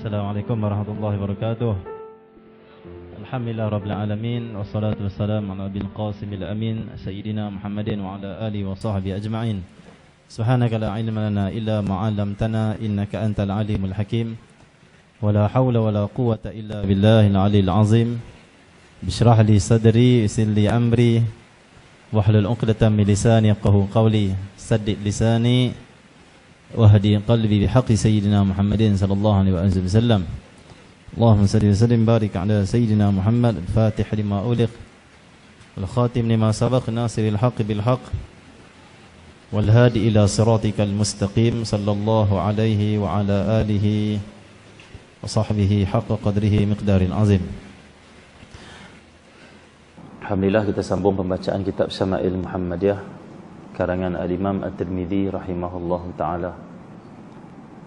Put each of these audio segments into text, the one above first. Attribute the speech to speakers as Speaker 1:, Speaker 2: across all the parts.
Speaker 1: Assalamualaikum warahmatullahi wabarakatuh. Alhamdulillah rabbil alamin, wassalatu wassalamu ala nabil qasimil amin sayyidina Muhammadin wa ala alihi wa sahbihi ajma'in. Subhanaka la ilma lana illa ma 'allamtana innaka antal alimul hakim. Wala haula wala quwwata illa billahil aliyil azim. Bishrah li sadri, yassir li amri, wahlul 'uqdatam min lisani yafqahu qawli. Saddid lisani wahdi qalbi bihaqqi sayyidina Muhammadin sallallahu alaihi wa sallam. Allahumma salli wa sallim barik ala sayyidina Muhammad al-fatih lima uliq wal khatim lima sabaq nasiril haqqi bil haqq wal hadi ila siratikal mustaqim sallallahu alaihi wa ala alihi wa sahbihi haqqa qadrihi miqdaril azim.
Speaker 2: Alhamdulillah, kita sambung pembacaan kitab Syama'il Muhammadiyah karangan Al-Imam At-Tirmidzi rahimahullahu taala.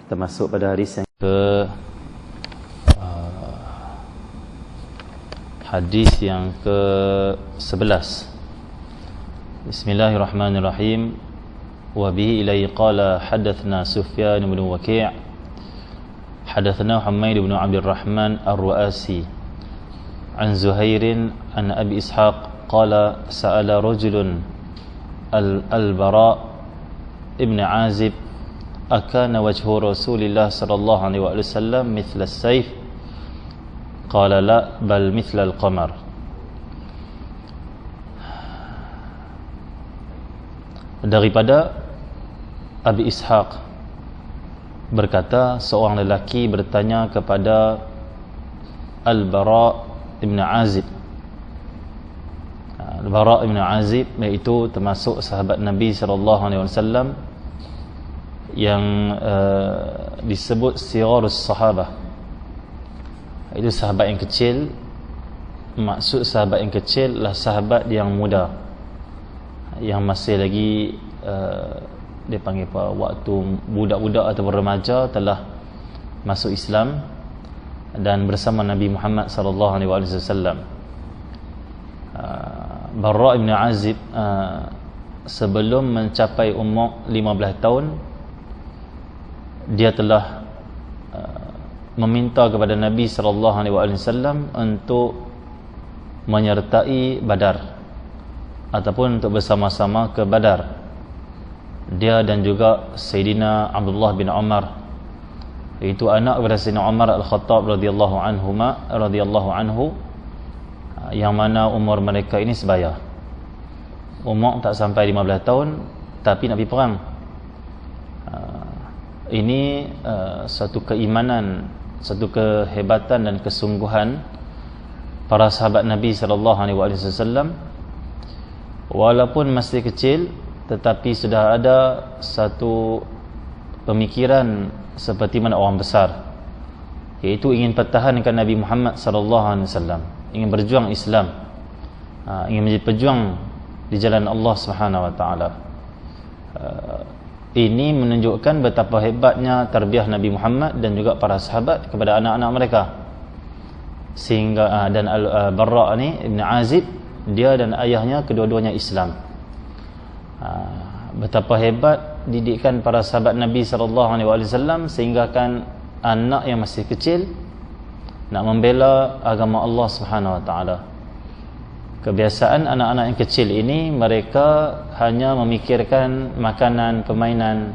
Speaker 2: Kita masuk pada hadis yang hadis yang ke-11. Bismillahirrahmanirrahim. Wa bihi ilai qala hadatsna Sufyan bin Waki', hadatsna Humaid bin Abdurrahman Ar-Ru'asi an Zuhairin an Abi Ishaq qala sa'ala rajulun Al-Bara ibn Azib akana wajhu Rasulillah sallallahu alaihi wasallam mithla as-sayf qala la bal mithla al-qamar. Daripada Abi Ishaq berkata, seorang lelaki bertanya kepada Al-Bara ibn Azib. Al-Bara ibn Azib iaitu termasuk sahabat Nabi SAW yang disebut Sirarus Sahabah. Itu sahabat yang kecil. Maksud sahabat yang kecil adalah sahabat yang muda, yang masih lagi dia panggil apa, waktu budak-budak atau remaja telah masuk Islam dan bersama Nabi Muhammad SAW. Bara ibn Azib sebelum mencapai umur 15 tahun dia telah meminta kepada Nabi SAW untuk menyertai Badar ataupun untuk bersama-sama ke Badar. Dia dan juga Sayyidina Abdullah bin Umar, iaitu anak kepada Sayyidina Umar Al-Khattab radhiyallahu anhu, yang mana umur mereka ini sebaya. Umur tak sampai 15 tahun tapi nak pergi perang. Ini satu keimanan, satu kehebatan dan kesungguhan para sahabat Nabi SAW. Walaupun masih kecil tetapi sudah ada satu pemikiran seperti mana orang besar, iaitu ingin pertahankan Nabi Muhammad SAW, ingin berjuang Islam, ingin menjadi pejuang di jalan Allah Subhanahu wa taala. Ini menunjukkan betapa hebatnya tarbiyah Nabi Muhammad dan juga para sahabat kepada anak-anak mereka. Sehingga dan Al-Bara ni Ibn Azib, dia dan ayahnya kedua-duanya Islam. Betapa hebat didikan para sahabat Nabi SAW sehingga kan anak yang masih kecil nak membela agama Allah Subhanahu wa taala. Kebiasaan anak-anak yang kecil ini, mereka hanya memikirkan makanan, permainan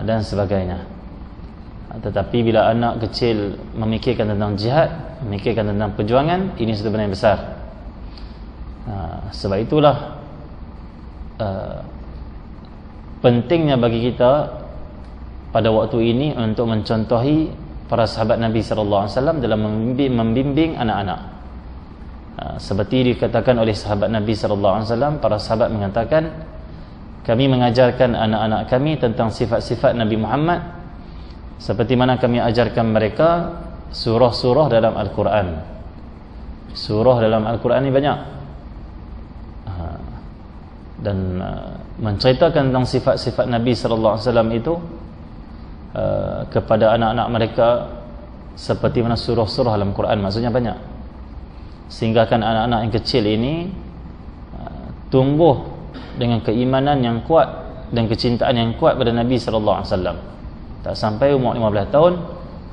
Speaker 2: dan sebagainya. Tetapi bila anak kecil memikirkan tentang jihad, memikirkan tentang perjuangan, ini satu benda yang besar. Sebab itulah pentingnya bagi kita pada waktu ini untuk mencontohi para sahabat Nabi SAW dalam membimbing anak-anak. Seperti dikatakan oleh sahabat Nabi SAW, para sahabat mengatakan, kami mengajarkan anak-anak kami tentang sifat-sifat Nabi Muhammad seperti mana kami ajarkan mereka surah-surah dalam Al-Quran. Surah dalam Al-Quran ini banyak, dan menceritakan tentang sifat-sifat Nabi SAW itu kepada anak-anak mereka seperti mana surah-surah dalam Quran, maksudnya banyak, sehingga kan anak-anak yang kecil ini tumbuh dengan keimanan yang kuat dan kecintaan yang kuat pada Nabi SAW. Tak sampai umur 15 tahun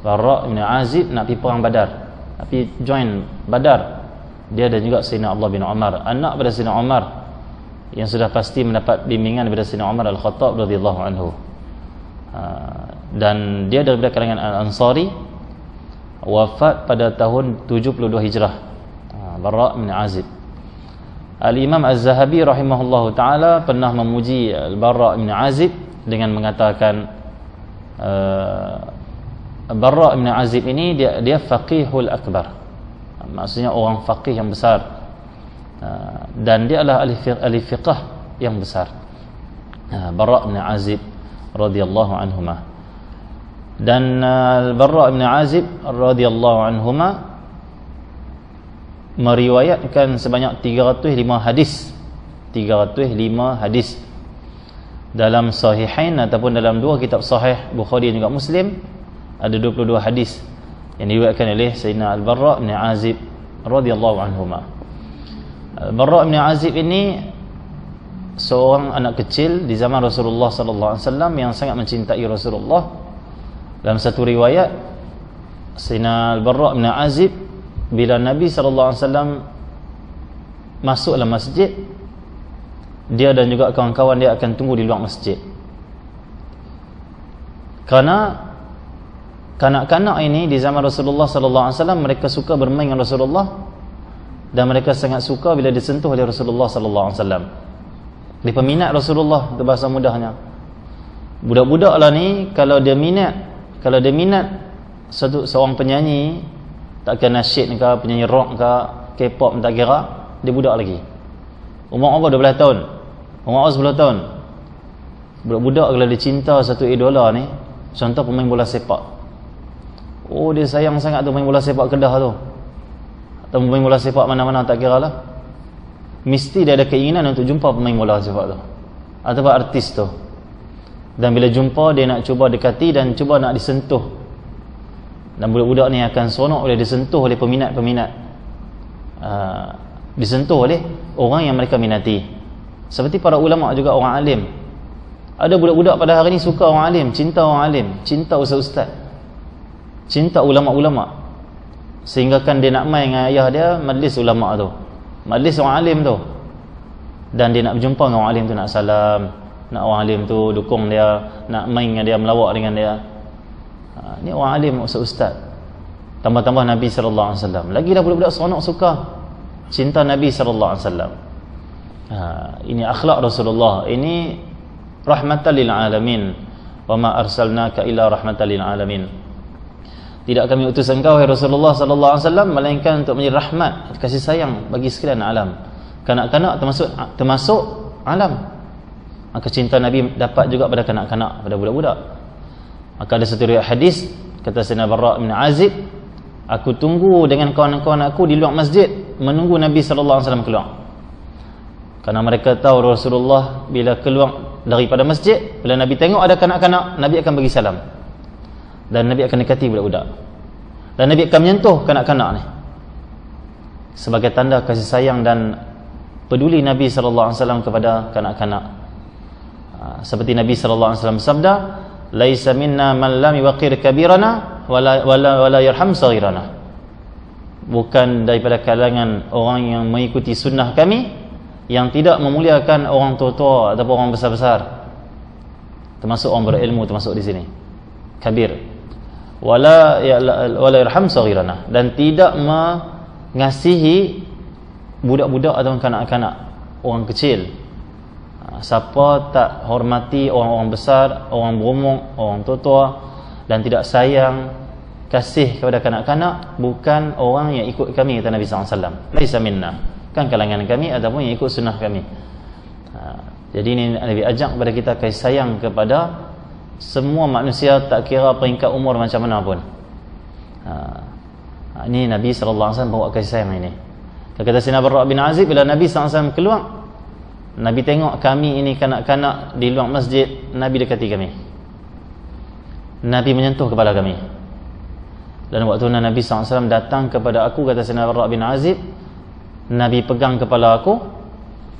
Speaker 2: Barra' bin Azib nak pergi perang Badar, nak pergi join Badar. Dia dan juga Sayyidina Abdullah bin Umar, anak pada Sayyidina Umar, yang sudah pasti mendapat bimbingan daripada Sayyidina Umar Al-Khattab radhiyallahu anhu. Dan dia daripada kalangan Al-Ansari, wafat pada tahun 72 Hijrah. Barra' bin Azib. Al-Imam Az-Zahabi rahimahullahu taala pernah memuji Al-Barra' bin Azib dengan mengatakan Barra' bin Azib ini dia faqihul akbar, maksudnya orang faqih yang besar, dan dia adalah ahli fiqh yang besar. Barra' bin Azib radhiyallahu anhuma. Dan Barra' bin Azib radhiyallahu anhuma meriwayatkan sebanyak 305 hadis. 305 hadis dalam sahihain ataupun dalam dua kitab sahih Bukhari dan juga Muslim. Ada 22 hadis yang diriwayatkan oleh Sayyidina Al-Barra' bin Azib radhiyallahu anhuma. Al-Barra' bin Azib ini seorang anak kecil di zaman Rasulullah sallallahu alaihi wasallam yang sangat mencintai Rasulullah. Dalam satu riwayat, Sayyidina Al-Barra' bin Azib bila Nabi sallallahu alaihi wasallam masuk dalam masjid, dia dan juga kawan-kawan dia akan tunggu di luar masjid. Kerana kanak-kanak ini di zaman Rasulullah sallallahu alaihi wasallam mereka suka bermain dengan Rasulullah, dan mereka sangat suka bila disentuh oleh Rasulullah sallallahu alaihi wasallam. Dia peminat Rasulullah, itu bahasa mudahnya. Budak-budak lah ni kalau dia minat seorang penyanyi, tak kira nasyid ke, penyanyi rock ke, K-pop, tak kira, dia budak lagi. Umur apa 12 tahun, umur 10 tahun. Budak-budak kalau dia cinta satu idola ni, contoh pemain bola sepak, oh dia sayang sangat tu main bola sepak Kedah tu, atau main bola sepak mana-mana, tak kira lah, mesti dia ada keinginan untuk jumpa pemain bola sepak tu atau artis tu. Dan bila jumpa, dia nak cuba dekati dan cuba nak disentuh. Dan budak-budak ni akan seronok bila disentuh oleh peminat-peminat, disentuh oleh orang yang mereka minati. Seperti para ulama juga, orang alim. Ada budak-budak pada hari ni suka orang alim, cinta orang alim, cinta ustaz-ustaz, cinta ulama-ulama, sehingga kan dia nak main dengan ayah dia majlis ulama tu, majlis orang alim tu, dan dia nak berjumpa dengan orang alim tu, nak salam, nak orang alim tu dukung dia, nak main dengan dia, melawak dengan dia. Ni orang alim, ustaz-ustaz, tambah-tambah Nabi sallallahu alaihi wasallam. Lagi dah budak-budak seronok suka, cinta Nabi sallallahu alaihi wasallam. Ini akhlak Rasulullah, ini rahmatan lil alamin. Wa ma arsalnaka illa rahmatan lil alamin. Tidak kami utus engkau wahai Rasulullah sallallahu alaihi wasallam melainkan untuk menjadi rahmat, kasih sayang bagi sekalian alam. Kanak-kanak termasuk alam. Maka cinta Nabi dapat juga pada kanak-kanak, pada budak-budak. Maka ada satu riwayat hadis, kata Sayyidina Barra' bin Azib, aku tunggu dengan kawan-kawan aku di luar masjid menunggu Nabi sallallahu alaihi wasallam keluar. Karena mereka tahu Rasulullah bila keluar daripada masjid, bila Nabi tengok ada kanak-kanak, Nabi akan bagi salam, dan Nabi akan dekati budak-budak, dan Nabi akan menyentuh kanak-kanak ni sebagai tanda kasih sayang dan peduli Nabi sallallahu alaihi wasallam kepada kanak-kanak. Seperti Nabi sallallahu alaihi wasallam sabda, laisa minna man lam yuqir kabirana wala yarham saghirana. Bukan daripada kalangan orang yang mengikuti sunnah kami yang tidak memuliakan orang tua-tua ataupun orang besar-besar, termasuk orang berilmu, termasuk di sini kabir, wala yarham saghirana, dan tidak mengasihi budak-budak atau kanak-kanak, orang kecil. Siapa tak hormati orang-orang besar, orang berumur, orang tua-tua, dan tidak sayang, kasih kepada kanak-kanak, bukan orang yang ikut kami, kata Nabi SAW. Laisa minna, kan kalangan kami ataupun yang ikut sunnah kami. Jadi ini Nabi ajak kepada kita kasih sayang kepada semua manusia, tak kira peringkat umur macam mana pun. Ini Nabi SAW bawa kasih sayang ini. Kata Sayyidina Barra' bin Azib, bila Nabi SAW keluar, Nabi tengok kami ini kanak-kanak di luar masjid, Nabi dekati kami, Nabi menyentuh kepala kami. Dan waktu Nabi SAW datang kepada aku, kata Sayyidina Barra' bin Azib, Nabi pegang kepala aku,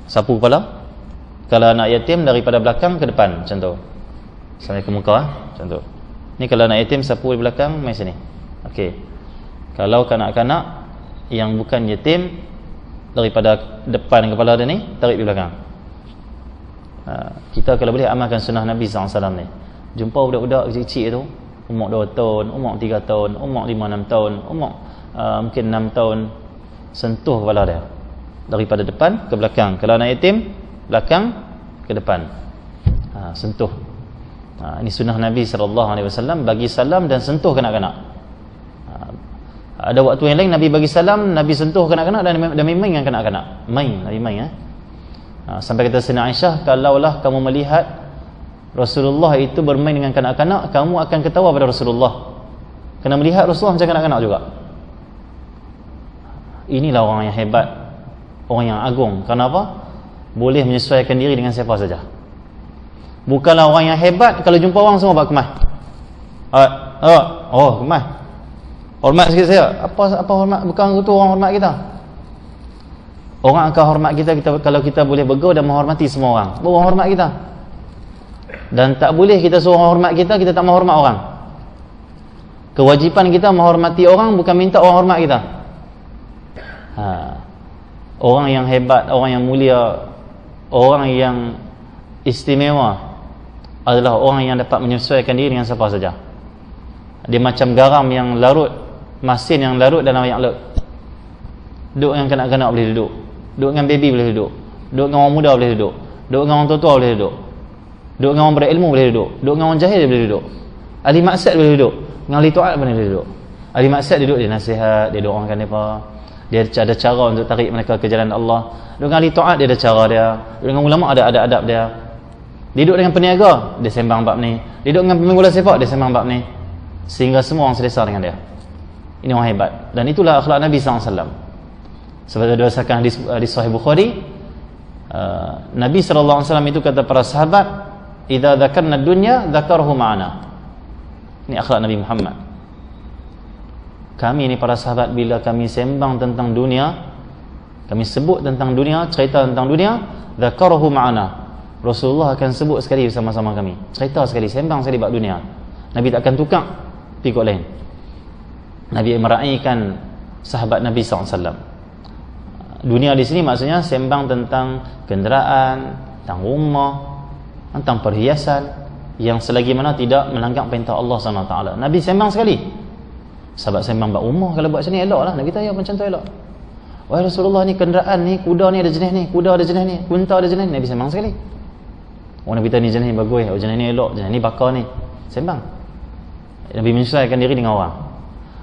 Speaker 2: sapu kepala, kalau anak yatim daripada belakang ke depan, macam tu, sampai ke muka, macam tu. Ni kalau anak yatim sapu di belakang, mai sini. Okey. Kalau kanak-kanak yang bukan yatim, daripada depan kepala dia ni, tarik di belakang. Kita kalau boleh amalkan sunnah Nabi SAW ni. Jumpa budak-budak kecil-kecil tu, umur 2 tahun, umur 3 tahun, umur 5-6 tahun, umur mungkin 6 tahun, sentuh kepala dia daripada depan ke belakang. Kalau anak yatim, belakang ke depan. Sentuh. Ini sunnah Nabi SAW, bagi salam dan sentuh kanak-kanak. Ada waktu yang lain Nabi bagi salam, Nabi sentuh kanak-kanak dan main dengan kanak-kanak. Nabi main. Sampai kata Sayyidina Aisyah, kalaulah kamu melihat Rasulullah itu bermain dengan kanak-kanak, kamu akan ketawa pada Rasulullah. Kena melihat Rasulullah macam kanak-kanak juga. Inilah orang yang hebat, orang yang agung. Kenapa? Boleh menyesuaikan diri dengan siapa saja. Bukanlah orang yang hebat, kalau jumpa orang semua buat kemas. Kemas. Hormat sikit saya. Apa hormat? Bukan itu orang hormat kita. Orang akan hormat kita kalau kita boleh bergaul dan menghormati semua orang. Orang hormat kita. Dan tak boleh kita suruh orang hormat kita tak mahu hormat orang. Kewajipan kita menghormati orang, bukan minta orang hormat kita. Orang yang hebat, orang yang mulia, orang yang istimewa adalah orang yang dapat menyesuaikan diri dengan siapa saja. Dia macam garam yang larut, masin yang larut dalam air laut. Duduk dengan kanak-kanak boleh duduk, duduk dengan baby boleh duduk, duduk dengan orang muda boleh duduk, duduk dengan orang tua-tua boleh duduk, duduk dengan orang berilmu boleh duduk, duduk dengan orang jahil boleh duduk, ahli maksiat boleh duduk, dengan ahli taat boleh duduk. Ahli maksiat dia duduk, dia nasihat, dia doakan mereka, dia ada cara untuk tarik mereka ke jalan Allah. Duduk dengan ahli taat, dia ada cara dia. Duduk dengan ulama, ada adab dia. Dia duduk dengan peniaga, dia sembang bab ni. Dia duduk dengan pemain bola sepak, dia sembang bab ni. Sehingga semua orang selesa dengan dia. Ini orang hebat. Dan itulah akhlak Nabi SAW. Seperti dirasakan di Sahih Bukhari, Nabi SAW itu kata para sahabat, idza dzakarna dunya dzakarahu ma'ana. Ini akhlak Nabi Muhammad. Kami ni para sahabat, bila kami sembang tentang dunia, kami sebut tentang dunia, cerita tentang dunia, dzakarahu ma'ana. Rasulullah akan sebut sekali bersama-sama kami, cerita sekali, sembang sekali bab dunia. Nabi tak akan tukar ikut lain. Nabi meraihkan sahabat Nabi SAW. Dunia di sini maksudnya sembang tentang kenderaan, tentang rumah, tentang perhiasan yang selagi mana tidak melanggar perintah Allah SWT. Nabi sembang sekali. Sahabat sembang bab rumah, kalau buat macam ni elok lah. Nabi tanya macam tu elok. Wahai Rasulullah, ni kenderaan ni, kuda ni ada jenis ni, kuda ada jenis ni, unta ada jenis ni. Nabi sembang sekali. Nabi tanya ni jenis ni bagus, jenis ni elok, jenis ni bakar ni. Sembang. Nabi menyesuaikan diri dengan orang.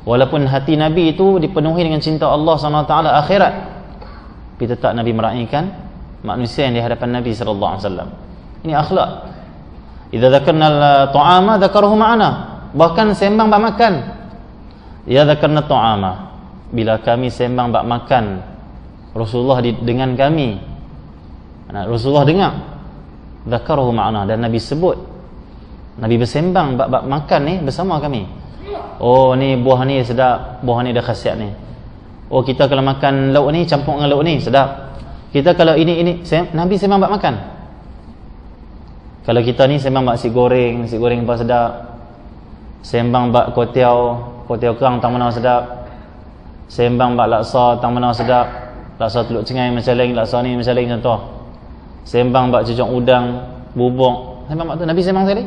Speaker 2: Walaupun hati Nabi itu dipenuhi dengan cinta Allah SWT akhirat, tapi tetap Nabi meraihkan manusia yang di hadapan Nabi SAW. Ini akhlak. Idza dzakarna al-ta'ama dzakarahu ma'ana. Bahkan sembang bab makan. Ya dzakarna ta'ama. Bila kami sembang bab makan, Rasulullah dengan kami. Rasulullah dengar. Dzakarahu ma'ana, dan Nabi sebut. Nabi bersembang bab makan ni bersama kami. Oh, ni buah ni sedap, buah ni ada khasiat ni. Oh, kita kalau makan lauk ni campur dengan lauk ni sedap. Kita kalau ini Nabi sembang bab makan. Kalau kita ni sembang bab nasi goreng apa sedap. Sembang bab kuotiau kerang tang mana sedap. Sembang bab laksa tang mana sedap. Laksa telur cengai macam lain, laksa ni macam lain contoh. Sembang bab cucuk udang, bubuk. Sembang bab tu Nabi sembang sekali.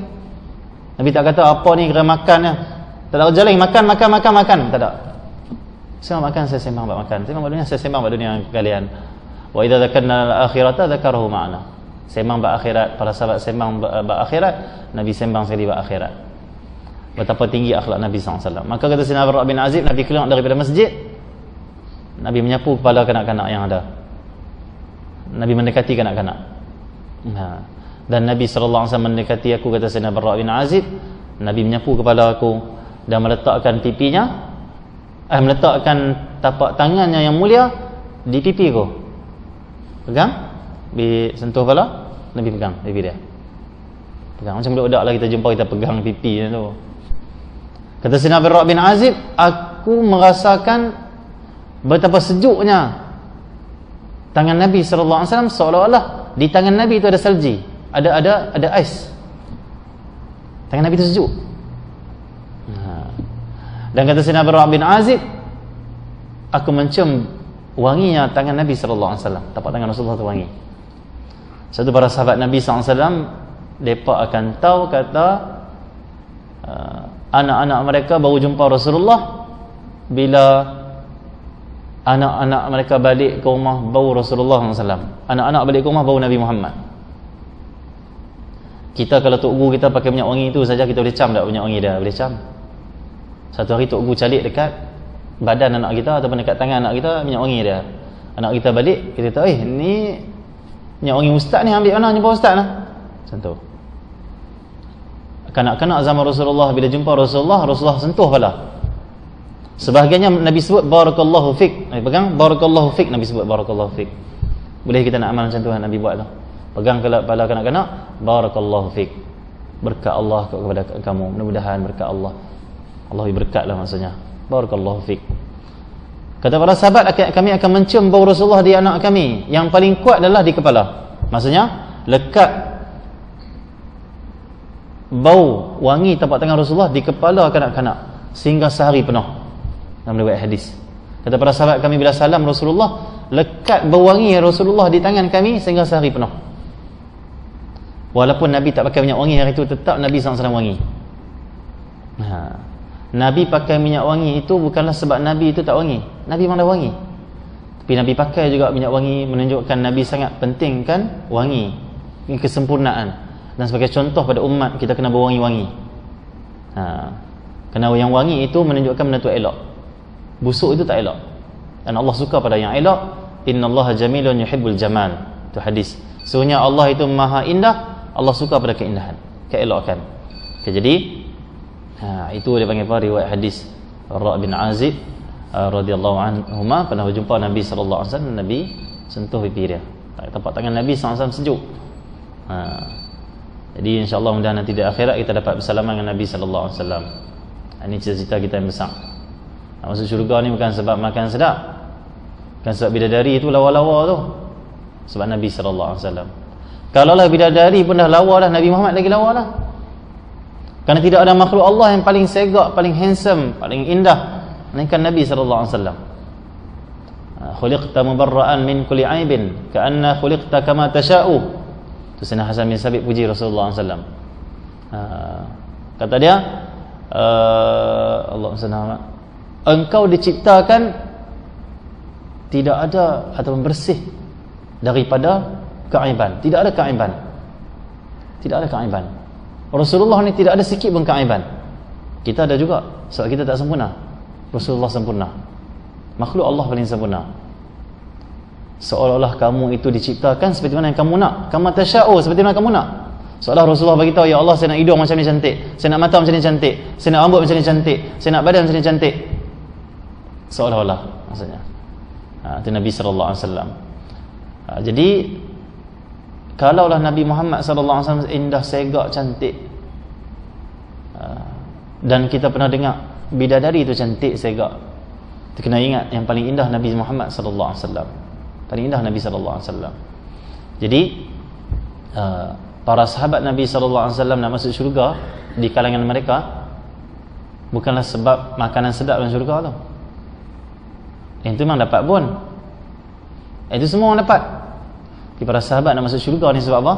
Speaker 2: Nabi tak kata apa ni kena makan ya. Tak ada jalan makan. Tak ada. Sembang makan, saya sembang bab makan. Sembang bab dunia, saya sembang bab dunia kalian. Wa idza dzakarna al-akhirata dzakarahu ma'ana. Sembang bab akhirat, para sahabat sembang bab akhirat, Nabi sembang sekali bab akhirat. Betapa tinggi akhlak Nabi SAW. Maka kata Sayyidina Bara bin Azib, Nabi keluar daripada masjid, Nabi menyapu kepala kanak-kanak yang ada. Nabi mendekati kanak-kanak. Dan Nabi SAW mendekati aku, kata Sayyidina Bara bin Azib, Nabi menyapu kepala aku dan meletakkan pipinya, meletakkan tapak tangannya yang mulia di pipi aku. Pegang, sentuh kepala, Nabi pegang pipi dia. Pegang macam budak-budak lah kita jumpa, kita pegang pipi tu. Kata Sayyidina Bara bin Azib, aku merasakan betapa sejuknya tangan Nabi SAW, seolah-olah di tangan Nabi itu ada salji, ada ais. Tangan Nabi itu sejuk. Dan kata Sayyidina Bara' bin Azib, aku mencium wanginya tangan Nabi sallallahu alaihi wasallam. Tapak tangan Rasulullah tu wangi. Satu para sahabat Nabi sallallahu alaihi wasallam, mereka akan tahu kata anak-anak mereka baru jumpa Rasulullah bila anak-anak mereka balik ke rumah bau Rasulullah SAW. Anak-anak balik ke rumah bau Nabi Muhammad. Kita kalau tok guru kita pakai minyak wangi itu saja, kita boleh cam tak minyak wangi dia? Boleh cam. Satu hari tok guru calik dekat badan anak kita ataupun dekat tangan anak kita minyak wangi dia. Anak kita balik, kita tahu, ni minyak wangi ustaz ni, ambil mana jumpa ustaz lah. Macam tu. Kanak-kanak zaman Rasulullah bila jumpa Rasulullah sentuh pala. Sebahagiannya Nabi sebut barakallahu fik. Nabi pegang barakallahu fik, Nabi sebut barakallahu fik. Boleh kita nak amal macam tu, Nabi buat tu. Pegang kepala kanak-kanak, barakallahu fik. Berkat Allah kepada kamu. Mudah-mudahan berkat Allah. Allah beri berkat lah maksudnya. Barakallahu fik. Kata para sahabat, kami akan mencium bau Rasulullah di anak kami. Yang paling kuat adalah di kepala. Maksudnya lekat bau wangi tapak tangan Rasulullah di kepala kanak-kanak sehingga sehari penuh. Dalam riwayat hadis, kata para sahabat, kami bila salam Rasulullah, lekat bau wangi Rasulullah di tangan kami sehingga sehari penuh. Walaupun Nabi tak pakai minyak wangi hari itu, tetap Nabi SAW wangi. Nabi pakai minyak wangi itu bukanlah sebab Nabi itu tak wangi. Nabi memang dah wangi, tapi Nabi pakai juga minyak wangi menunjukkan Nabi sangat pentingkan wangi, ini kesempurnaan. Dan sebagai contoh pada umat, kita kena berwangi-wangi. Kerana yang wangi itu menunjukkan benda tu elok. Busuk itu tak elok. Dan Allah suka pada yang elok. Innallaha jamilun yuhibbul jamal. Itu hadis. Sesungguhnya Allah itu maha indah, Allah suka pada keindahan, keelokan. Okay, jadi itu dia panggil apa? Riwayat hadis Bara' bin Azib radhiyallahu anhuma pernah berjumpa Nabi sallallahu alaihi wasallam, Nabi sentuh pipi dia. Tapak tangan Nabi sallallahu alaihi wasallam sejuk. Jadi insya-Allah mudah nanti di akhirat kita dapat bersalaman dengan Nabi sallallahu alaihi wasallam. Ini cita-cita kita yang besar. Masuk syurga ni bukan sebab makan sedap, bukan sebab bidadari itu lawa-lawa tu, sebab Nabi sallallahu alaihi wasallam. Kalaulah bidadari pun dah lawa dah, Nabi Muhammad lagi lawa dah. Kerana tidak ada makhluk Allah yang paling segak, paling handsome, paling indah melainkan Nabi sallallahu alaihi wasallam. Khuliqta mubarra'an min kulli aibin ka'anna khuliqta kama tasha'u. Tu Sayyidina Hasan bin Sabit puji Rasulullah sallallahu alaihi wasallam. Kata dia, Allahumma salli ala, engkau diciptakan tidak ada atau bersih daripada keaiban. Tidak ada keaiban. Tidak ada keaiban. Rasulullah ni tidak ada sikit pun keaiban. Kita ada juga, sebab kita tak sempurna. Rasulullah sempurna. Makhluk Allah paling sempurna. Seolah-olah kamu itu diciptakan seperti mana yang kamu nak. Kama tasya'u, seperti mana kamu nak. Seolah Rasulullah beritahu, ya Allah, saya nak hidung macam ni cantik, saya nak mata macam ni cantik, saya nak rambut macam ni cantik, saya nak badan macam ni cantik. Seolah-olah maksudnya. Itu Nabi sallallahu alaihi wasallam. Jadi kalaulah Nabi Muhammad sallallahu alaihi wasallam indah, segak, cantik, dan kita pernah dengar bidadari itu cantik, segak, kita kena ingat yang paling indah Nabi Muhammad sallallahu alaihi wasallam. Paling indah Nabi sallallahu alaihi wasallam. Jadi para sahabat Nabi sallallahu alaihi wasallam nak masuk syurga di kalangan mereka bukanlah sebab makanan sedap dalam syurga tu. Itu memang dapat pun. Itu semua orang dapat. Tapi para sahabat nak masuk syurga ni sebab apa?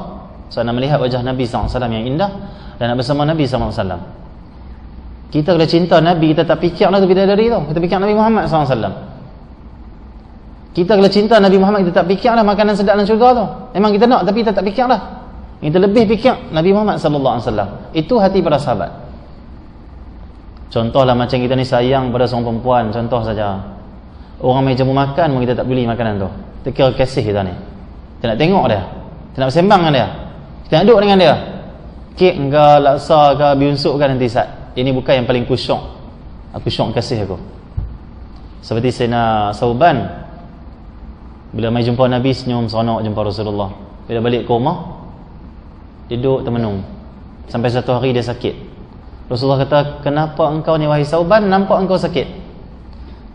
Speaker 2: Sebab nak melihat wajah Nabi sallallahu alaihi wasallam yang indah dan nak bersama Nabi sallallahu alaihi wasallam. Kita kalau cinta Nabi, kita tak fikirlah tu bidadari tu. Kita fikir Nabi Muhammad sallallahu alaihi wasallam. Kita kalau cinta Nabi Muhammad, kita tak fikirlah makanan sedap dalam syurga tu. Memang kita nak, tapi kita tak fikirlah. Kita lebih fikir Nabi Muhammad sallallahu alaihi wasallam. Itu hati para sahabat. Contohlah macam kita ni sayang pada seorang perempuan, contoh saja. Orang main jamu makan pun kita tak beli makanan tu. Kita kira kasih kita ni. Kita nak tengok dia, kita nak bersembang dengan dia, kita nak duduk dengan dia. Kek ke, laksa ke, biunsuk ke nanti sat. Ini bukan yang paling kusyuk. Aku syuk kasih aku. Seperti Sayyidina Sauban, bila mai jumpa Nabi, senyum seronok jumpa Rasulullah. Bila balik ke rumah, duduk termenung sampai satu hari dia sakit. Rasulullah kata, kenapa engkau ni wahai Sauban, nampak engkau sakit?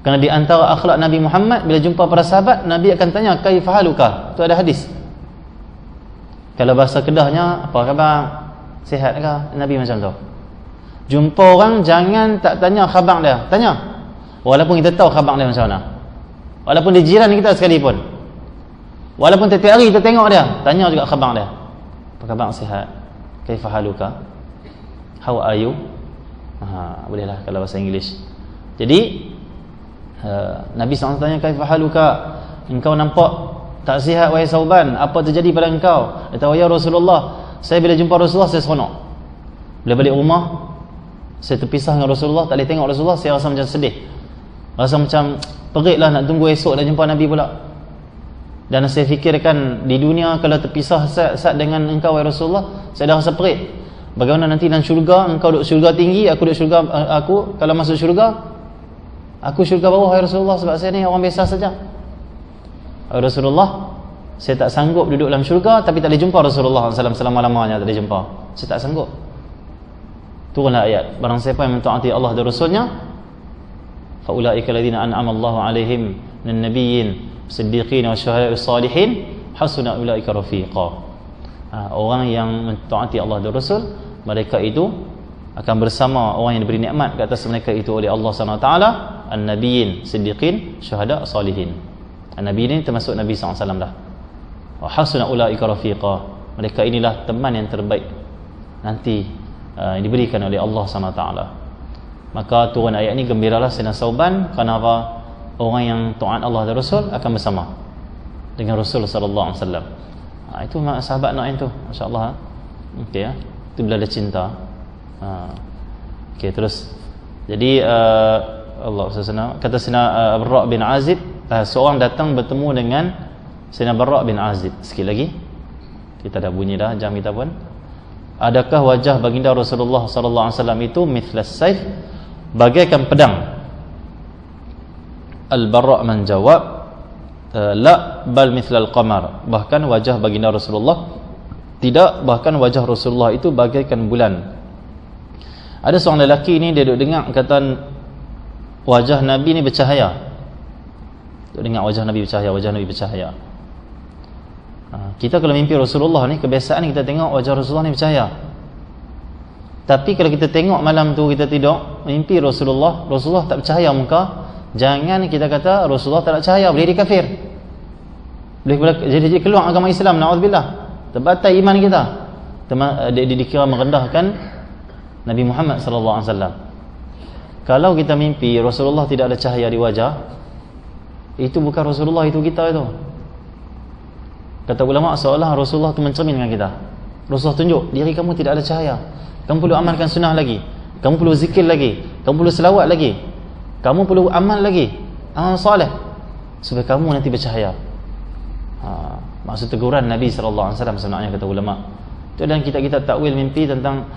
Speaker 2: Kerana di antara akhlak Nabi Muhammad, bila jumpa para sahabat, Nabi akan tanya, kaifahaluka? Itu ada hadis. Kalau bahasa Kedahnya, apa khabar? Sihat ke? Nabi macam tu. Jumpa orang jangan tak tanya khabar dia. Tanya. Walaupun kita tahu khabar dia macam mana. Walaupun dia jiran kita sekalipun. Walaupun setiap hari kita tengok dia, tanya juga khabar dia. Apa khabar, sihat? Kaifa haluka? How are you? Bolehlah kalau bahasa Inggeris. Jadi Nabi SAW tanya, kaifa haluka? Engkau nampak tak sihat wahai Sauban, apa terjadi pada engkau? Dia tahu, ya Rasulullah, saya bila jumpa Rasulullah saya seronok. Bila balik rumah saya terpisah dengan Rasulullah, tak boleh tengok Rasulullah, saya rasa macam sedih. Rasa macam peritlah nak tunggu esok nak jumpa Nabi pula. Dan saya fikirkan di dunia kalau terpisah saat dengan engkau wahai Rasulullah, saya dah rasa perit. Bagaimana nanti dalam syurga, engkau duduk syurga tinggi, aku duduk syurga, aku kalau masuk syurga, aku syurga bawah wahai Rasulullah, sebab saya ni orang biasa saja. Wahai Rasulullah, saya tak sanggup duduk dalam syurga tapi tak boleh jumpa Rasulullah SAW selama-lamanya, tak boleh jumpa. Saya tak sanggup. Turunlah ayat, barang siapa yang mentaati Allah dan Rasulnya, fa ulaika alladziina an'ama Allahu 'alaihim minan nabiyyin siddiqin wa syuhada'i salihin hasuna ulaika rafiqa. Orang yang mentaati Allah dan Rasul, mereka itu akan bersama orang yang diberi nikmat ke atas mereka itu oleh Allah SWT, an-nabiyyin siddiqin syuhada' salihin. An-nabiyyin ini termasuk Nabi SAW dah. Wa hasuna ulaika rafiqa. Mereka inilah teman yang terbaik nanti yang diberikan oleh Allah SWT. Maka turun ayat ini, gembiralah Sayyidina Sauban, kerana apa? Orang yang taat Allah dan Rasul akan bersama dengan Rasul sallallahu alaihi wasallam. Itu sahabat nak itu, masya-Allah. Okey ya. Itu bila ada cinta. Okey, terus. Jadi Allah SWT kata Sayyidina Barra' bin Azib, seorang datang bertemu dengan Sayyidina Barra' bin Azib. Sikit lagi. Kita dah bunyi dah jam kita pun. Adakah wajah baginda Rasulullah sallallahu alaihi wasallam itu mithlas saif, bagaikan pedang? Al-Barra' menjawab, la bal mithlal qamar. Bahkan wajah baginda Rasulullah tidak, bahkan wajah Rasulullah itu bagaikan bulan. Ada seorang lelaki ni, dia duduk dengar kata wajah Nabi ni bercahaya. Duduk dengar wajah Nabi bercahaya, wajah Nabi bercahaya. Kita kalau mimpi Rasulullah ni, kebiasaan kita tengok wajah Rasulullah ni bercahaya. Tapi kalau kita tengok malam tu kita tidur, mimpi Rasulullah tak bercahaya muka, jangan kita kata Rasulullah tak ada cahaya, boleh dia kafir, boleh jadi keluar agama Islam, na'udzubillah, terbatal iman kita. Dia dikira merendahkan Nabi Muhammad sallallahu alaihi wasallam. Kalau kita mimpi Rasulullah tidak ada cahaya di wajah, itu bukan Rasulullah, itu kita itu. Kata ulama, seolah Rasulullah itu mencermin dengan kita. Rasulullah tunjuk diri kamu tidak ada cahaya, kamu perlu amalkan sunnah lagi, kamu perlu zikir lagi, kamu perlu selawat lagi, kamu perlu amal lagi, amal soleh, supaya kamu nanti bercahaya. Maksud teguran Nabi SAW sebenarnya, kata ulama. Itu dan kita takwil mimpi tentang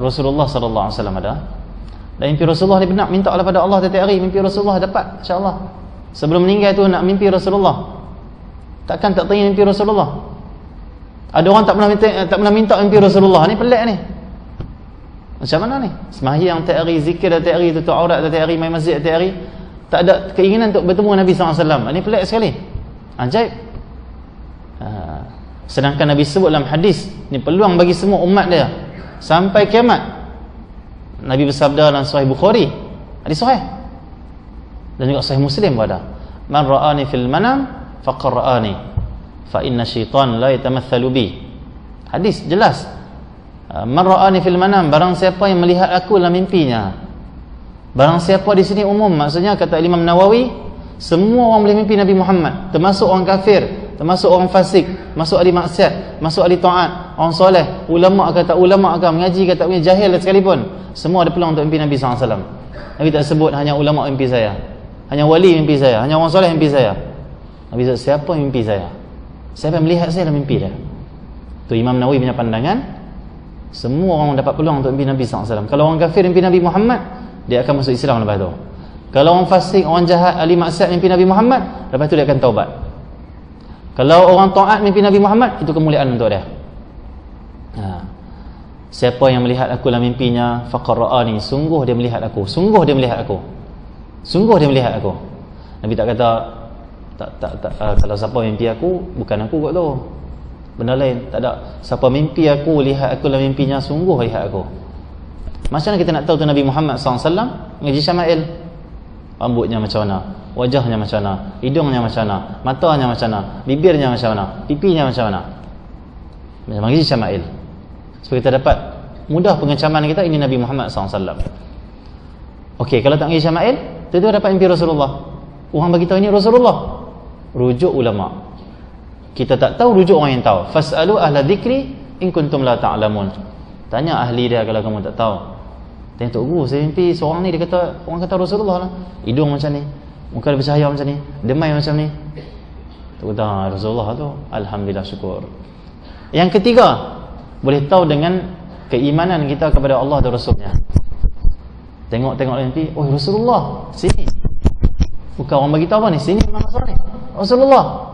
Speaker 2: Rasulullah SAW ada. Dan mimpi Rasulullah ni benar, minta pada Allah setiap hari mimpi Rasulullah dapat, insyaAllah. Sebelum meninggal tu nak mimpi Rasulullah, takkan tak tanya mimpi Rasulullah. Ada orang tak pernah minta mimpi Rasulullah, ni pelik ni. Macam mana ni? Sembahyang tiap hari, zikir tiap hari, tutup aurat tiap hari, main masjid tiap hari, tak ada keinginan untuk bertemu Nabi SAW. Ini pelik sekali, ajaib. Sedangkan Nabi sebut dalam hadis, ni peluang bagi semua umat dia sampai kiamat. Nabi bersabda dalam Sahih Bukhari, hadis sahih, dan juga Sahih Muslim pun ada, man ra'ani fil manam faqad ra'ani fa inna syaitan la yatamathalu bi. Hadis jelas, man ra'ani fil manam, barang siapa yang melihat aku dalam mimpinya. Barang siapa di sini umum, maksudnya kata Imam Nawawi, semua orang boleh mimpi Nabi Muhammad, termasuk orang kafir, termasuk orang fasik, masuk ahli maksiat, masuk ahli taat, orang soleh, ulama kata ulama agama, mengaji kata punya jahil sekalipun, semua ada peluang untuk mimpi Nabi SAW. Nabi tak sebut hanya ulama mimpi saya, hanya wali mimpi saya, hanya orang soleh mimpi saya. Nabi sebut siapa yang mimpi saya, siapa yang melihat saya dalam mimpi dia. Tu Imam Nawawi punya pandangan, semua orang dapat peluang untuk mimpi Nabi SAW. Kalau orang kafir mimpi Nabi Muhammad, dia akan masuk Islam lepas tu. Kalau orang fasik, orang jahat, ahli maksiat mimpi Nabi Muhammad, lepas tu dia akan taubat. Kalau orang taat mimpi Nabi Muhammad, itu kemuliaan untuk dia. Siapa yang melihat aku dalam mimpinya, faqad ra'ani, sungguh dia melihat aku, sungguh dia melihat aku, sungguh dia melihat aku. Nabi tak kata kalau siapa mimpi aku, bukan aku kot tu, benda lain. Tak ada, siapa mimpi aku, lihat aku dalam mimpinya, sungguh lihat aku. Macam mana kita nak tahu tu Nabi Muhammad SAW? Mengaji syama'il. Rambutnya macam mana, wajahnya macam mana, hidungnya macam mana, matanya macam mana, bibirnya macam mana, pipinya macam mana. Macam mengaji syama'il, supaya kita dapat mudah pengecaman kita, ini Nabi Muhammad SAW. Okey, kalau tak mengaji syama'il, tiba-tiba dapat mimpi Rasulullah. Orang bagi tahu ini Rasulullah. Rujuk ulama. Kita tak tahu, rujuk orang yang tahu. Fas'alu ahla dzikri in kuntum la ta'lamun. Tanya ahli dia kalau kamu tak tahu. Tanya Tok Guru, saya mimpi seorang ni, dia kata, orang kata Rasulullah lah. Hidung macam ni, muka dia bercahaya macam ni, demai macam ni. Tok kata, Rasulullah tu. Alhamdulillah, syukur. Yang ketiga, boleh tahu dengan keimanan kita kepada Allah dan Rasulnya. Tengok-tengok mimpi, oh Rasulullah, sini. Bukan orang bagi tahu apa ni, sini Imam Mas'ud ni, Rasulullah.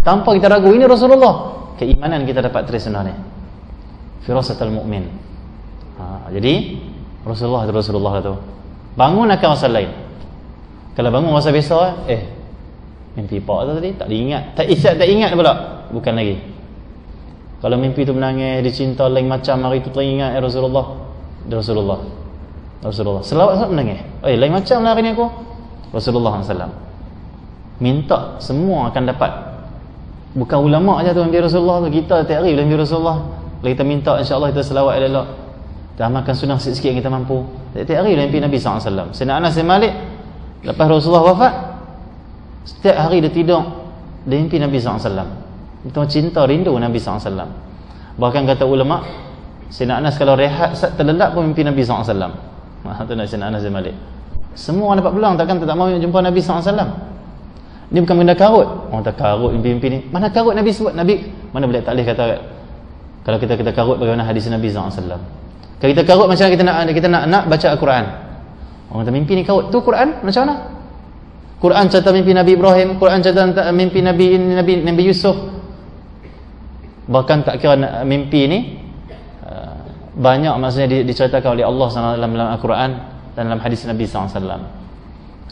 Speaker 2: Tanpa kita ragu, ini Rasulullah. Keimanan kita dapat terus sebenarnya. Firasatul mu'min. Jadi Rasulullah tu. Bangun akan rasa lain. Kalau bangun rasa biasa, mimpi pak tu tadi tak diingat, tak ingat pula. Bukan lagi. Kalau mimpi tu menangis, dia cinta lain macam, hari tu teringat Rasulullah. Selawat menangis. Lain macam lah hari ni aku. Rasulullah SAW. Minta semua akan dapat. Bukan ulama aja tu mimpi Rasulullah tu, kita tiap hari mimpi Rasulullah. Kalau kita minta, insya-Allah kita selawat elok. Kita amalkan sunnah sikit-sikit yang kita mampu. Tiap hari mimpi Nabi SAW. Sayyidina Anas bin Malik, lepas Rasulullah wafat, setiap hari dia tidur, dia mimpi Nabi SAW. Itu cinta, rindu Nabi SAW. Bahkan kata ulama, Sayyidina Anas kalau rehat terlelap pun mimpi Nabi SAW. Itu nak Sayyidina Anas bin Malik. Semua orang dapat peluang, takkan tak mau jumpa Nabi SAW. Ini bukan benda karut. Orang tak karut mimpi-mimpi ni. Mana karut Nabi sebut? Nabi mana boleh taklif kata kalau kita karut bagaimana hadis Nabi SAW. Kalau kita karut macam kita nak baca Al-Quran. Orang kata mimpi ni karut. Tu Quran macam mana? Quran cerita mimpi Nabi Ibrahim, Quran cerita mimpi Nabi Yusuf. Bahkan tak kira mimpi ni banyak maksudnya diceritakan oleh Allah SWT dalam Al-Quran dan dalam hadis Nabi SAW.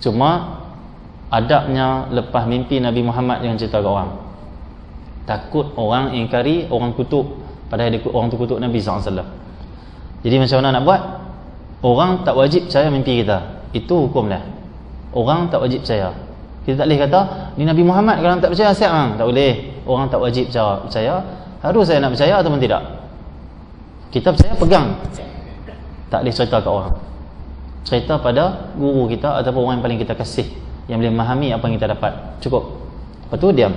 Speaker 2: Cuma adabnya lepas mimpi Nabi Muhammad jangan cerita ke orang. Takut orang ingkari, orang kutuk, padahal orang tu kutuk Nabi SAW. Jadi macam mana nak buat? Orang tak wajib percaya mimpi kita. Itu hukum dah. Orang tak wajib percaya. Kita tak boleh kata ni Nabi Muhammad, kalau tak percaya siap bang. Tak boleh. Orang tak wajib percaya. Harus saya nak percaya ataupun tidak. Kita percaya, pegang. Tak boleh cerita ke orang. Cerita pada guru kita ataupun orang yang paling kita kasih, yang boleh memahami apa yang kita dapat. Cukup. Lepas tu diam.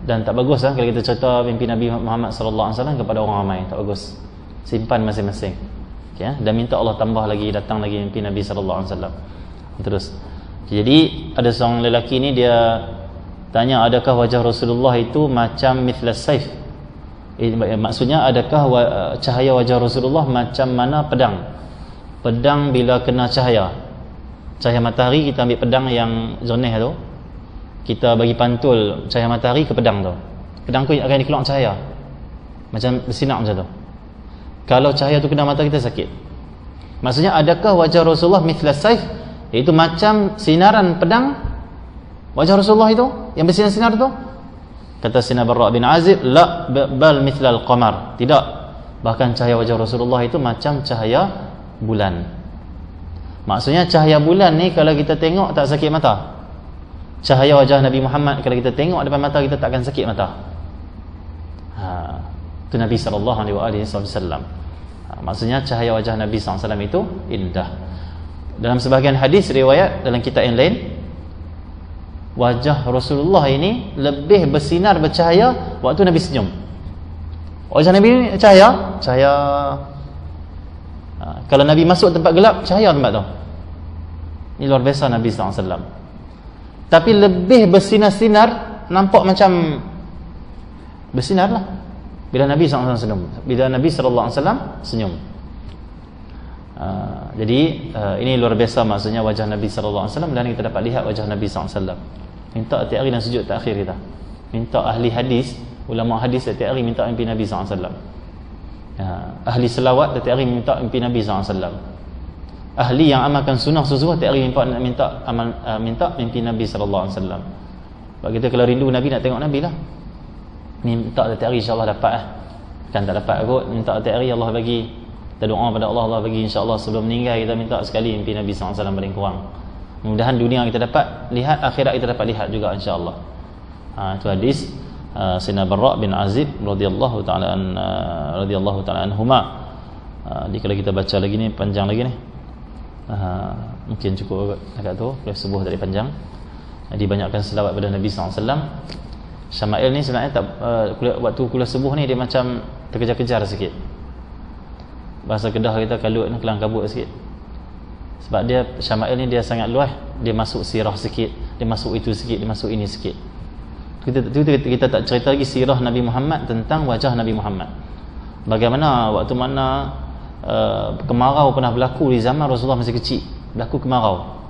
Speaker 2: Dan tak bagus kalau kita cerita mimpi Nabi Muhammad SAW kepada orang ramai. Tak bagus. Simpan masing-masing. Okay, dan minta Allah tambah lagi, datang lagi mimpi Nabi SAW. Terus. Jadi ada seorang lelaki ni, dia tanya, adakah wajah Rasulullah itu macam mithlas saif? Maksudnya adakah cahaya wajah Rasulullah macam mana pedang? Pedang bila kena cahaya matahari, kita ambil pedang yang zoneh tu, kita bagi pantul cahaya matahari ke pedang tu, pedang tu akan dikeluar cahaya macam bersinar macam tu. Kalau cahaya tu kena mata kita, sakit. Maksudnya adakah wajah Rasulullah mithlas saif, iaitu macam sinaran pedang wajah Rasulullah itu yang bersinar-sinar tu? Kata Sayyidina Barra' bin Azib, la bal mithlal qamar. Tidak, bahkan cahaya wajah Rasulullah itu macam cahaya bulan. Maksudnya cahaya bulan ni kalau kita tengok tak sakit mata. Cahaya wajah Nabi Muhammad kalau kita tengok depan mata kita tak akan sakit mata. Itu Nabi SAW. Maksudnya cahaya wajah Nabi SAW itu indah. Dalam sebahagian hadis riwayat dalam kitab yang lain, wajah Rasulullah ini lebih bersinar, bercahaya waktu Nabi senyum. Wajah Nabi ini cahaya. Kalau Nabi masuk tempat gelap, cahaya tempat tu. Ini luar biasa Nabi SAW. Tapi lebih bersinar-sinar, nampak macam bersinar lah bila Nabi SAW senyum. Bila Nabi SAW senyum. Jadi ini luar biasa maksudnya wajah Nabi SAW. Dan kita dapat lihat wajah Nabi SAW. Minta tiap hari dan sujud takhir kita. Minta ahli hadis, ulama hadis tiap hari minta mimpi Nabi SAW. Ahli selawat tiap hari minta mimpi Nabi SAW. Ahli yang amalkan sunnah sesuatu tiap hari minta mimpi Nabi SAW. Sebab kita kalau rindu Nabi, nak tengok Nabi lah, minta tiap hari, insyaAllah dapat lah. Kan tak dapat kot, minta tiap hari Allah bagi. Kita doa pada Allah, Allah bagi insya-Allah sebelum meninggal kita minta sekali mimpi Nabi SAW paling kurang. Mudah-mudahan dunia kita dapat lihat, akhirat kita dapat lihat juga insya-Allah. Itu hadis Sayyidina Barra bin Azib radhiyallahu taala anhuma. Kalau kita baca lagi ni panjang lagi ni. Mungkin cukup agak tu, boleh subuh dari panjang. Dibanyakkan selawat pada Nabi SAW. Syama'il ni sebenarnya tak waktu kuliah subuh ni dia macam terkejar-kejar sikit. Bahasa Kedah kita kalut ni, kelang kabut sikit. Sebab dia Syama'il ni dia sangat luas, dia masuk sirah sikit, dia masuk itu sikit, dia masuk ini sikit. Kita tak cerita lagi sirah Nabi Muhammad, tentang wajah Nabi Muhammad. Bagaimana waktu mana kemarau pernah berlaku di zaman Rasulullah masih kecil, berlaku kemarau.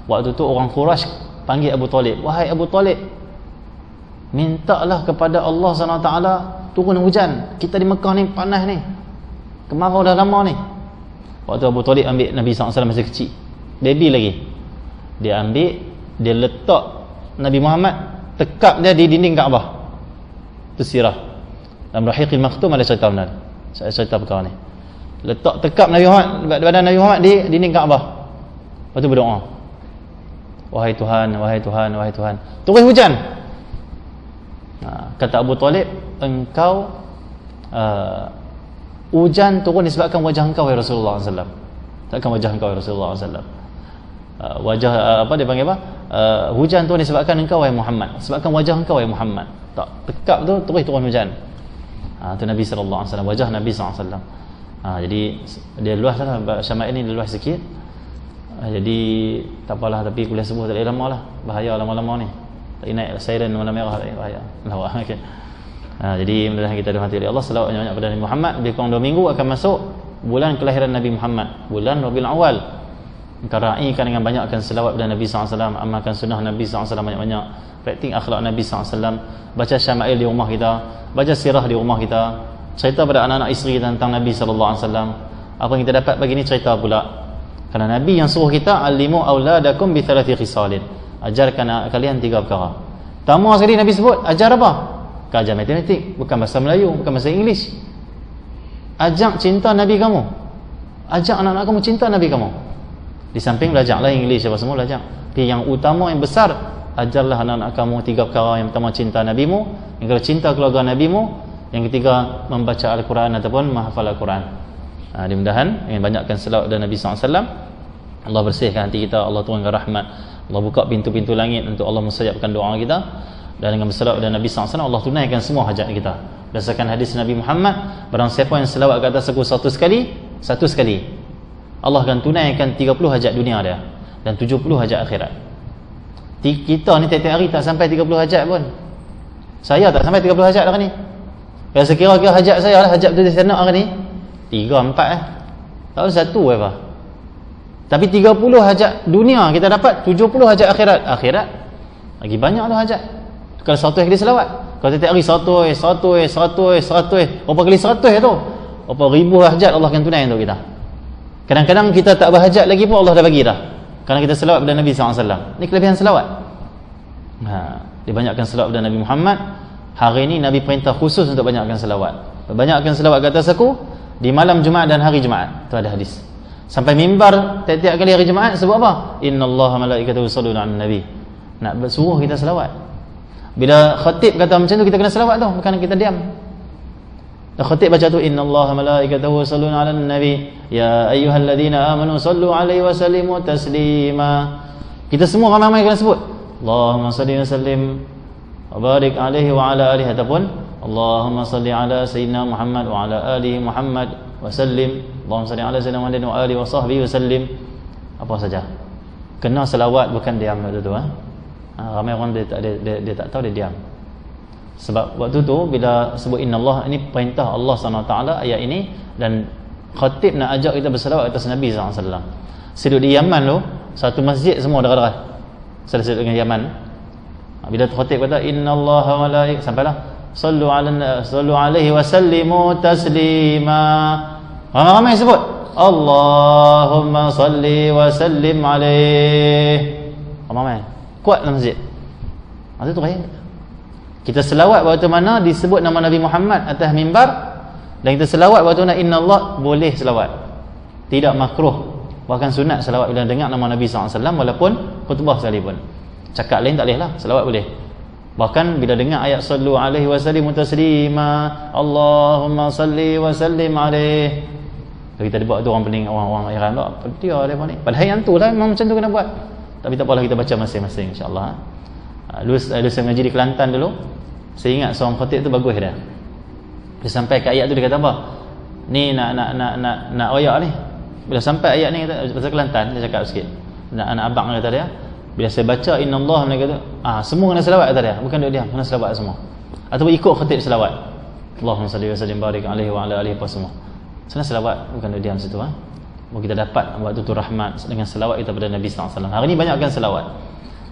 Speaker 2: Waktu tu orang Quraisy panggil Abu Talib, wahai Abu Talib, mintalah kepada Allah SWT turun hujan, kita di Mekah ni panas ni, kemarau dah lama ni. Waktu Abu Talib ambil Nabi SAW masih kecil, baby lagi, dia ambil, dia letak Nabi Muhammad, tekap dia di dinding Kaabah. Itu sirah dalam Rahiqil Maktum ada cerita benar. Saya cerita perkara ni, letak tekap Nabi Muhammad, badan Nabi Muhammad di dinding Kaabah. Lepas tu berdoa, wahai Tuhan, wahai Tuhan, wahai Tuhan, turun hujan. Kata Abu Talib, engkau hujan turun disebabkan wajah engkau ya Rasulullah SAW. Takkan wajah engkau ya Rasulullah SAW. Wajah apa dia panggil apa? Hujan turun disebabkan engkau wahai Muhammad, sebabkan wajah engkau wahai Muhammad. Tak, tekap tu terus turun hujan. Tu Nabi SAW, wajah Nabi SAW. Jadi dia luas lah, Syama'il ni dia luas sikit. Jadi tak apalah, tapi kuliah subuh tak boleh lama lah, bahaya lama-lama ni. Tak naik siren warna merah, bahaya. Okay. Jadi mudah-mudahan kita dirahmati oleh Allah. Selawat banyak pada Nabi Muhammad. Lebih kurang 2 minggu akan masuk bulan kelahiran Nabi Muhammad, bulan Rabiul Awal. Engkau raikan dengan banyakkan selawat pada Nabi SAW, amalkan sunnah Nabi SAW banyak-banyak, praktik akhlak Nabi SAW, baca Syama'il di rumah kita, baca sirah di rumah kita, cerita pada anak-anak isteri tentang Nabi SAW. Apa yang kita dapat bagi ni cerita pula. Kerana Nabi yang suruh kita, alimu auladakum bi thalathi khisalin, ajarkan anak kalian 3 perkara. Pertama sekali Nabi sebut, ajar apa? Ajar matematik, bukan bahasa Melayu, bukan bahasa Inggeris. Ajak cinta Nabi kamu, ajak anak-anak kamu cinta Nabi kamu. Di samping belajarlah Inggeris apa semua belajar, tapi yang utama, yang besar, ajarlah anak-anak kamu 3 perkara. Yang pertama cinta Nabimu, yang kedua cinta keluarga Nabimu, yang ketiga membaca Al-Quran ataupun menghafal Al-Quran. Mudah-mudahan ingin banyakkan selawat dan Nabi SAW. Allah bersihkan hati kita, Allah turunkan rahmat, Allah buka pintu-pintu langit untuk Allah mustajabkan doa kita. Dan dengan berselawat dan Nabi SAW, Allah tunaikan semua hajat kita. Berdasarkan hadis Nabi Muhammad, barang siapa yang selawat ke atas aku 1 sekali, Allah akan tunaikan 30 hajat dunia dia dan 70 hajat akhirat. Kita ni tiap-tiap hari tak sampai 30 hajat pun. Saya tak sampai 30 hajat hari ni. Kalau sekira-kira hajat saya lah, hajat betul di sana hari ni 3, 4 tak ada 1 apa. Tapi 30 hajat dunia kita dapat, 70 hajat akhirat lagi banyak tu hajat. Kalau 100 kali selawat, kalau tiap hari 100, berapa kali 100 tu, berapa ribu hajat Allah akan tunai untuk kita. Kadang-kadang kita tak berhajat lagi pun Allah dah bagi dah, kerana kita selawat pada Nabi SAW. Ni kelebihan selawat. Dibanyakkan selawat pada Nabi Muhammad. Hari ini Nabi perintah khusus untuk banyakkan selawat. Banyakkan selawat ke atas aku di malam Jumaat dan hari Jumaat. Itu ada hadis. Sampai mimbar tiap-tiap kali hari Jumaat sebut apa? Innallaha malaikatahu yusholluna 'alan nabi. Nak suruh kita selawat. Bila khatib kata macam tu, kita kena selawat tu, bukan kita diam. Dan khatib baca tu, innallaha malaikatahu yusholluna 'alan nabi ya ayyuhalladzina amanu shallu 'alaihi wa sallimu taslima. Kita semua ramai-ramai kena sebut Allahumma shalli wa sallim wa barik alaihi wa ala alihi, ataupun Allahumma shalli ala sayyidina Muhammad wa ala alihi Muhammad wa sallim. Allahumma shalli ala sayyidina Muhammad wa alihi wa sahbihi wa sallim. Apa saja kena selawat, bukan diam waktu tu. Ramai orang dia tak tahu, dia diam. Sebab waktu tu bila sebut innallaha, ini perintah Allah SWT ayat ini, dan khatib nak ajak kita berselawat atas Nabi SAW. Seduduk di Yaman tu, satu masjid semua dekat-dekat selesai dengan Yaman. Bila khatib kata innallaha malaik, sampailah sallu alaihi wa sallimu taslima, ramai-ramai sebut Allahumma salli wa sallim alaihi, ramai kuat dalam masjid. Itu tu kita selawat waktu mana disebut nama Nabi Muhammad atas mimbar, Dan kita selawat waktu nak innallah, boleh selawat, tidak makruh, bahkan sunat selawat bila dengar nama Nabi SAW, walaupun khutbah sekalipun. Cakap lain tak boleh lah, selawat boleh. Bahkan bila dengar ayat sallu alaihi wa sallimu taslima, Allahumma salli wa sallim alaihi, kita buat tu orang pening, orang heran tak, apa dia depa ni, padahal yang tu lah memang macam tu kena buat. Tapi tak apalah, kita baca masing-masing insya-Allah. Dulu saya mengaji di Kelantan dulu, saya ingat seorang khatib tu bagus dah. Dia sampai ke ayat tu dia kata apa? Ni nak royak ni. Bila sampai ayat ni kata bahasa Kelantan, dia cakap sikit. Anak abang kata dia, bila saya baca innallah ni kata, semua kena selawat kata dia, bukan duk diam, kena selawat semua. Ataupun ikut khatib selawat. Allahumma salli wa sallim barik alaihi wa ala alihi wa semua. Senang selawat, bukan duk diam situ kita dapat waktu tu rahmat dengan selawat kita pada Nabi sallallahu alaihi wasallam. Hari ni banyakkan selawat.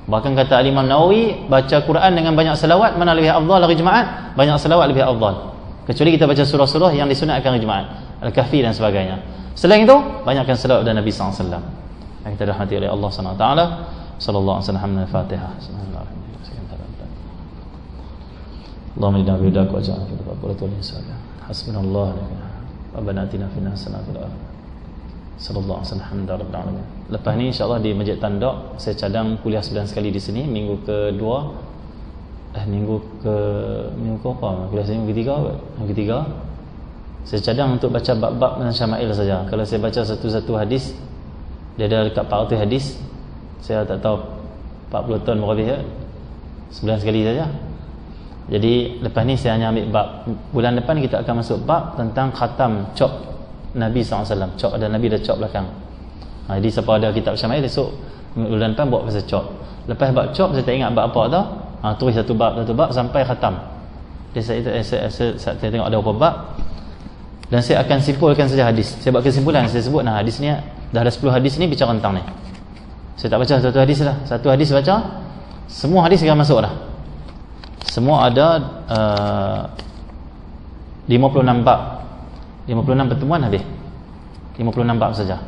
Speaker 2: Bahkan kata Imam Nawawi, baca Quran dengan banyak selawat mana lebih afdal hari Jumaat? Banyak selawat lebih afdal. Kecuali kita baca surah-surah yang disunatkan hari Jumaat, Al-Kahfi dan sebagainya. Selain itu, banyakkan selawat dan Nabi sallallahu alaihi wasallam. Yang kita dirahmati oleh Allah Subhanahu wa taala. Sallallahu alaihi wasallam. Al-Fatihah. Allahumma inna bi'idaka wa ja'alna fi qulubina insana. Hasbunallahu wa ni'mal wakeel. Rabbana atina fid dunya hasanah wa fil akhirati. Sallallahu alaihi wasallam. Alhamdulillah alamin. Lepas ni insya-Allah di Masjid Tandok saya cadang kuliah sebulan sekali di sini, minggu kedua. Minggu ke apa? Kuliah saya minggu ketiga. Saya cadang untuk baca bab-bab dan syama'il saja. Kalau saya baca satu-satu hadis, dia ada dekat 400 hadis. Saya tak tahu 40 tahun lebih sebulan sekali saja. Jadi lepas ni saya hanya ambil bab. Bulan depan kita akan masuk bab tentang khatam cop Nabi SAW. Cop ada Nabi dah cop belakang. Jadi siapa ada kitab syama'il esok bulan depan buat pasal cop. Lepas bab cop saya tak ingat bab apa tau. Tulis satu bab sampai khatam. Saya tengok ada berapa bab, dan saya akan simpulkan saja hadis. Saya buat kesimpulan, saya sebut hadis ni dah ada 10 hadis ni bicara tentang ni. Saya tak baca satu hadis lah. Satu hadis baca, semua hadis akan masuk dah. Semua ada 56 bab. 56 pertemuan habis. 56 bab saja.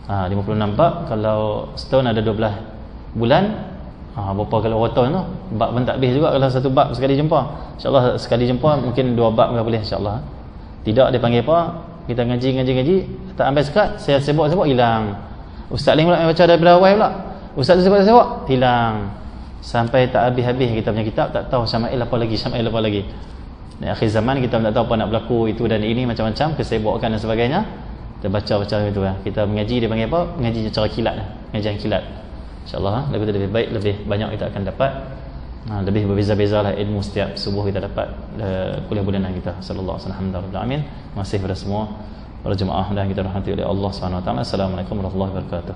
Speaker 2: 56 bab, kalau setahun ada 12 bulan. Berapa kalau rotan tu, bab pun tak habis juga kalau satu bab sekali jumpa. InsyaAllah sekali jumpa mungkin 2 bab ke boleh insyaAllah. Tidak, dia panggil apa, kita ngaji tak ambil sekat, saya sibuk hilang. Ustaz lain pula yang baca daripada awal pula, ustaz tu sibuk hilang. Sampai tak habis-habis kita punya kitab, tak tahu syama'il apa lagi. Di akhir zaman kita tak tahu apa nak berlaku, itu dan ini macam-macam, kesibukan dan sebagainya. Kita baca gitu kan. Kita mengaji, dia panggil apa, mengaji cara kilat, pengajian kilat. InsyaAllah lebih baik, lebih banyak kita akan dapat. Lebih berbeza-bezalah ilmu setiap subuh kita dapat kuliah bulanan kita. Sallallahu alaihi wasallam. Masih kepada semua para jemaah dan kita rahmati oleh Allah Subhanahu wa taala. Assalamualaikum warahmatullahi wabarakatuh.